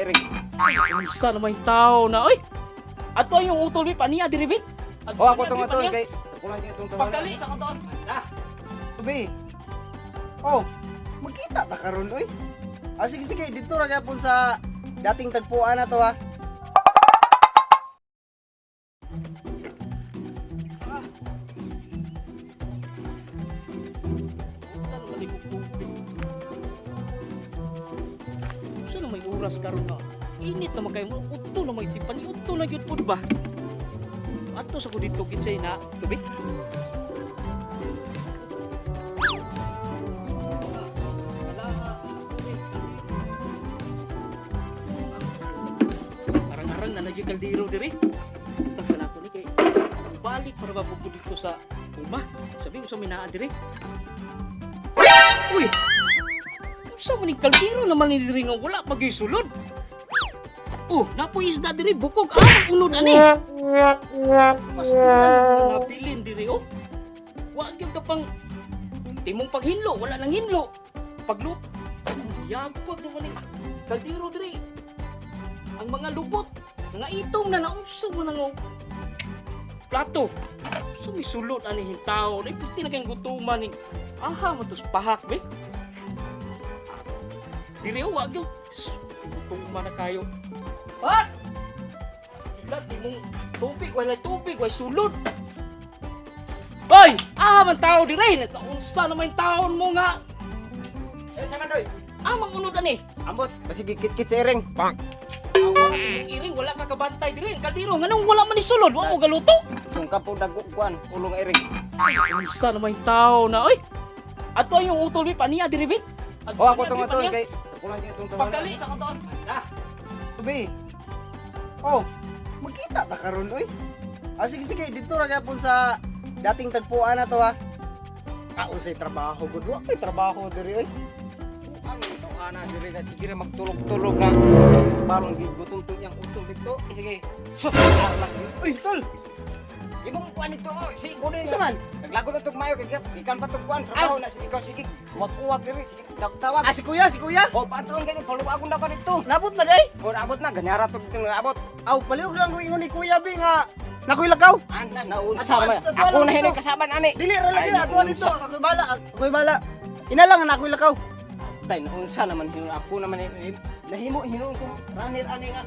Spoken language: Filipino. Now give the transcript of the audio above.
Eric. Unsa naman yung tao na, oy! At ko yung utol mi paniya diri bit. Oh, ako tong ato kay kulang kay itong Pagdali sa kanton. Sabi. Oh, magkita ta karon oy. Ah, sige sige, dito ra gyapon sa dating tagpuan na to ha. Sino may oras karon na? Init naman kayo, utto na may tipan, utto na gyud pud ba? Ato sa ko dito kinsay na tubig. Arang-arang na nagyo kaldero diri. Utang sa nako ni kay balik para mapupud dito sa uma. Sabi ko sa minaa diri. Uy! Sa maning kaldero naman ni diri nga wala pag sulod. Oh, napoy isda diri bukog unod ani. Mas nabilin diri oh. Wa gyud ka pang timong paghinlo, wala nang hinlo. Paglut. Yagpag naman ni kaldero diri. Ang mga lubot, mga itong na naunsa mo nang plato. Sumisulod ani hintaw, nay piti na kayong gutuman ni. Aha, matos pahak be. Diri wa gyud. Gutuman na kayo. What? Sila di mong tubig, wala sulod. Hoy! Man tao dire, nagkaunsa naman yung taon mo nga. Sa kandoy. Mang unod ani. Ambot, basi gikit-kit sa Ering. Bang. Wala kang iring, wala ka kabantay dire. Kadiro, nganong wala man ni sulod, wa mo galuto. Sungkap po dagkuan, ulong Ering. Unsa naman yung tao na, oy. At ko yung utol mi paniya dire bit. Oh, ako tong ato kay kulang kay itong Pagdali sa kanton. Sabi. Oh, magkita ta karon oy. Ah, sige sige, dito ra gyapon sa dating tagpuan na to ha. Ah, unsay trabaho gud wa kay trabaho diri oy. Ang ito ana diri na sige ra magtulog-tulog nga. Balong gigutom to yang utol dito. Sige. Sus, arlak. Uy, tol. Imong kuan ito, si Gune. Unsa man? Naglago na tug mayo kay ikan pa tug kuan trabaho na sige ikaw sige. Wag-uwag diri sige tawag. Ah, si kuya, si kuya. Oh, patron gani paluwagon na pa dito. Nabot na day. Oh, abot na ganyara tug abot. Aw, paliog lang ko ingon ni kuya bi nga nakoy lakaw. Ana naunsa man. Ako na hinay kasaban ani. Dili ra lagi Ay, na atuan dito. Ako'y bala, ako'y bala. Ina lang na ako'y lakaw. Tay naunsa naman hinung ako naman nahimo hinuon ko ranir ani nga